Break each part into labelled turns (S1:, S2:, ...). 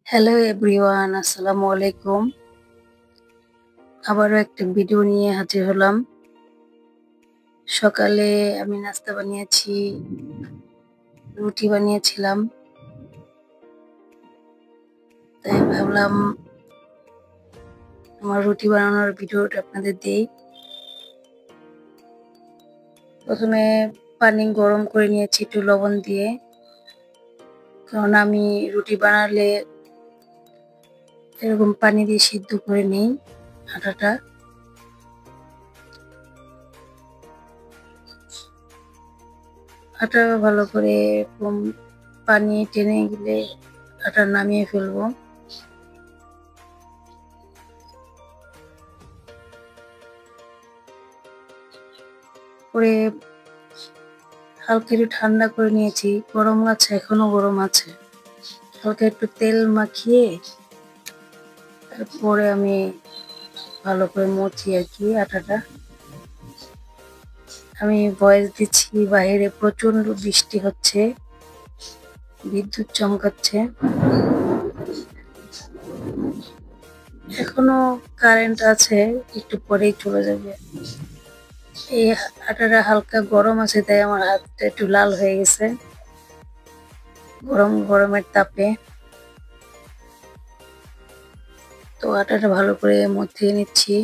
S1: Hello everyone, আসসালামু আলাইকুম। আবারও একটা ভিডিও নিয়ে হাজির হলাম। সকালে আমি নাস্তা বানিয়েছি, রুটি বানিয়েছিলাম। তাই ভাবলাম আমার রুটি বানানোর ভিডিওটা আপনাদের দেই। প্রথমে পানি গরম করে নিয়েছি একটু লবণ দিয়ে, কারণ আমি রুটি বানালে এরকম পানি দিয়ে সিদ্ধ করে নিই আটাটা। আটা ভালো করে এরকম পানি টেনে গেলে আটা নামিয়ে ফেলবো। পরে হালকা একটু ঠান্ডা করে নিয়েছি, গরম আছে, এখনো গরম আছে। হালকা একটু তেল মাখিয়ে তারপরে আমি ভালো করে মথি আর কি আটাটা। আমি ভয়েস দিচ্ছি, বাইরে প্রচন্ড বৃষ্টি হচ্ছে, বিদ্যুৎ চমকাচ্ছে। এখনো কারেন্ট আছে, একটু পরেই চলে যাবে। এই আটাটা হালকা গরম আছে, তাই আমার হাতটা একটু লাল হয়ে গেছে গরমের তাপে। তো আটাটা ভালো করে মথিয়ে নিচ্ছি।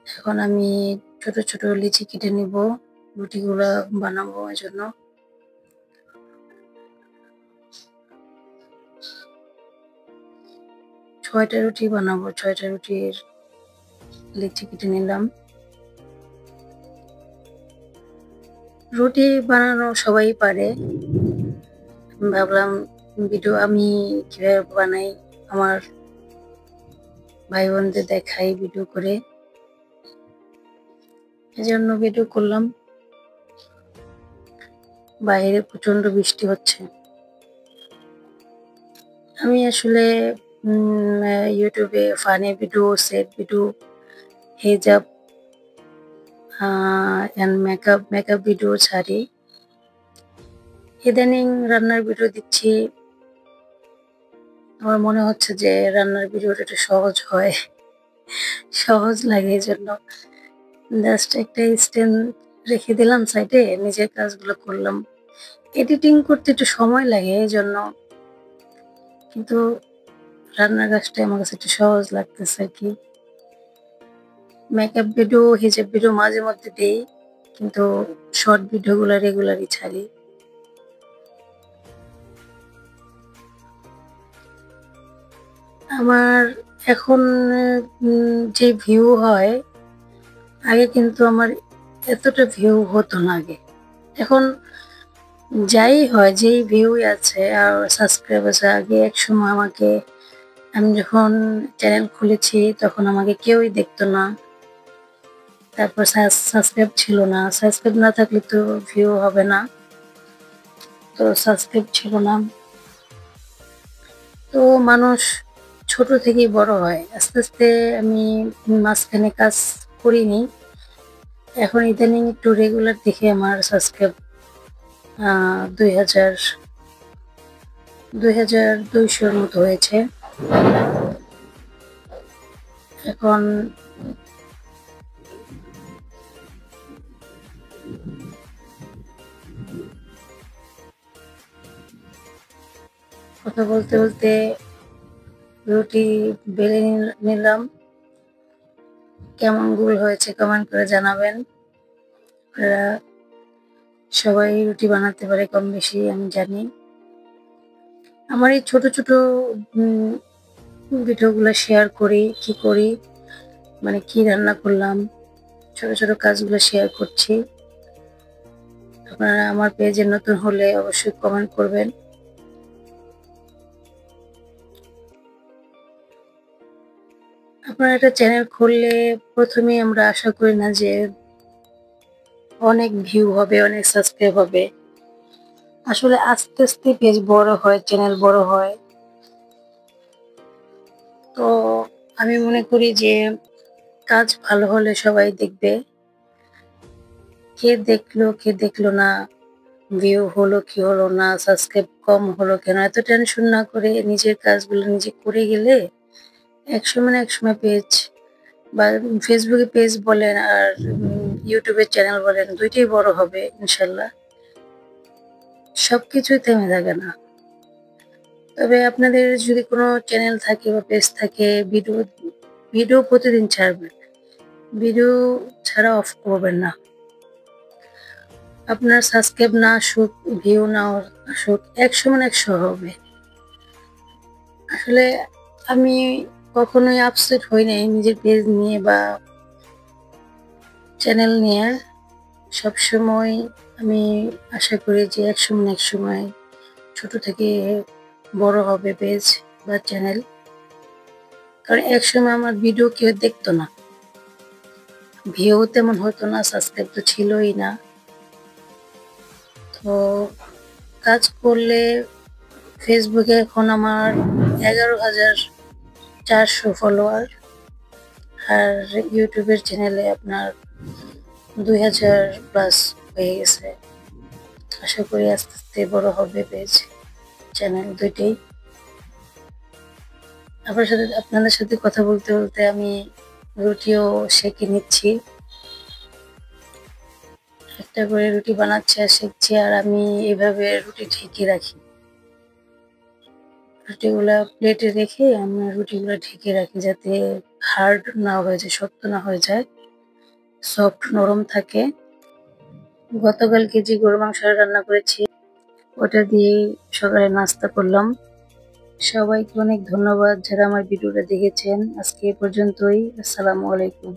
S1: এখন আমি ছোট ছোট লিচি কেটে নিব রুটিগুলা বানাবো এই জন্য। 6টা রুটি বানাবো, 6টা রুটির লিচি কেটে নিলাম। রুটি বানানো সবাই পারে, ভাবলাম ভিডিও আমি কিভাবে বানাই আমার ভাই বোনদের দেখাই ভিডিও করে, এজন্য ভিডিও করলাম। বাইরে প্রচন্ড বৃষ্টি হচ্ছে। আমি আসলে ইউটিউবে ফানি ভিডিও, সেট ভিডিও, হিজাব এন্ড মেকআপ ভিডিও ছাড়ি। ইদানিং রান্নার ভিডিও দিচ্ছি, আমার মনে হচ্ছে যে রান্নার ভিডিওটা একটু সহজ হয়, সহজ লাগে, এই জন্য জাস্ট একটা স্ট্যান্ড রেখে দিলাম সাইডে, নিজের কাজগুলো করলাম। এডিটিং করতে একটু সময় লাগে এই জন্য, কিন্তু রান্নার কাজটা আমার কাছে একটু সহজ লাগতেছে আর কি। মেকআপ ভিডিও, হিজাব ভিডিও মাঝে মধ্যে দিই, কিন্তু শর্ট ভিডিওগুলো রেগুলারই ছাড়ি। আমার এখন যে ভিউ হয়, আগে কিন্তু আমার এতটা ভিউ হতো না আগে। এখন যাই হয়, যেই ভিউ আছে আর সাবস্ক্রাইব আছে, আগে একসময় আমাকে, আমি যখন চ্যানেল খুলেছি তখন আমাকে কেউই দেখতো না। তারপর সাবস্ক্রাইব ছিল না, সাবস্ক্রাইব না থাকলে তো ভিউ হবে না, তো সাবস্ক্রাইব ছিল না। তো মানুষ ছোট থেকেই বড় হয়, আস্তে আস্তে আমি মাঝখানে কাজ করিনি। এখন ইদানিং একটু রেগুলার দেখে আমার সাবস্ক্রাইব 2200-র মতো হয়েছে। এখন কথা বলতে বলতে রুটি বেলে নিলাম। কেমন গোল হয়েছে কমেন্ট করে জানাবেন। আপনারা সবাই রুটি বানাতে পারে কম বেশি, আমি জানি। আমার এই ছোট ছোট ভিডিওগুলো শেয়ার করি, কি করি, মানে কি রান্না করলাম, ছোট ছোট কাজগুলো শেয়ার করছি। আপনারা আমার পেজে নতুন হলে অবশ্যই কমেন্ট করবেন। আপনারা একটা চ্যানেল খুললে প্রথমে আমরা আশা করি না যে অনেক ভিউ হবে, অনেক সাবস্ক্রাইব হবে। আসলে আস্তে আস্তে পেজ বড় হয়, চ্যানেল বড় হয়। তো আমি মনে করি যে কাজ ভালো হলে সবাই দেখবে। কে দেখলো কে দেখলো না ভিউ হলো কি হলো না, সাবস্ক্রাইব কম হলো কেন, এত টেনশন না করে নিজের কাজগুলো নিজে করে গেলে একসময় না একসময় পেজ বা ফেসবুকে পেজ বলেন আর ইউটিউবের চ্যানেল বলেন, দুইটাই বড় হবে ইনশাল্লাহ। সবকিছুই থেমে থাকে না। তবে আপনাদের যদি কোনো চ্যানেল থাকে বা পেজ থাকে, ভিডিও ভিডিও প্রতিদিন ছাড়বেন, ভিডিও ছাড়া অফ করবেন না। আপনার সাবস্ক্রাইব না আসুক, ভিউ না আসুক, 100 হবে। আসলে আমি কখনোই আপসেট হই নাই নিজের পেজ নিয়ে বা চ্যানেল নিয়ে। সবসময় আমি আশা করি যে একসময় ছোট থেকে বড় হবে পেজ বা চ্যানেল। কারণ একসময় আমার ভিডিও কেউ দেখতো না, ভিউ তেমন হতো না, সাবস্ক্রাইব তো ছিলই না। তো কাজ করলে ফেসবুকে এখন আমার 11,400 ফলোয়ার, আর ইউটিউবের চ্যানেলে আপনার 2,000+ হয়ে গেছে। আশা করি আস্তে আস্তে বড় হবে পেজ চ্যানেল দুইটাই। আপনাদের সাথে কথা বলতে বলতে আমি রুটিও সেঁকে নিচ্ছি, একটা করে রুটি বানাচ্ছি আর সেঁকছি। আর আমি এভাবে রুটি ঢেকে রাখি, রুটিগুলা প্লেটে রেখে আমি রুটিগুলা ঢেকে রাখি যাতে হার্ড না হয়ে যায়, শক্ত না হয়ে যায়, সফট নরম থাকে। গতকাল কেজি গরু মাংস রান্না করেছি, ওটা দিয়ে সকালে নাস্তা করলাম। সবাইকে অনেক ধন্যবাদ যারা আমার ভিডিওটা দেখেছেন। আজকে এ পর্যন্তই। আসসালামু আলাইকুম।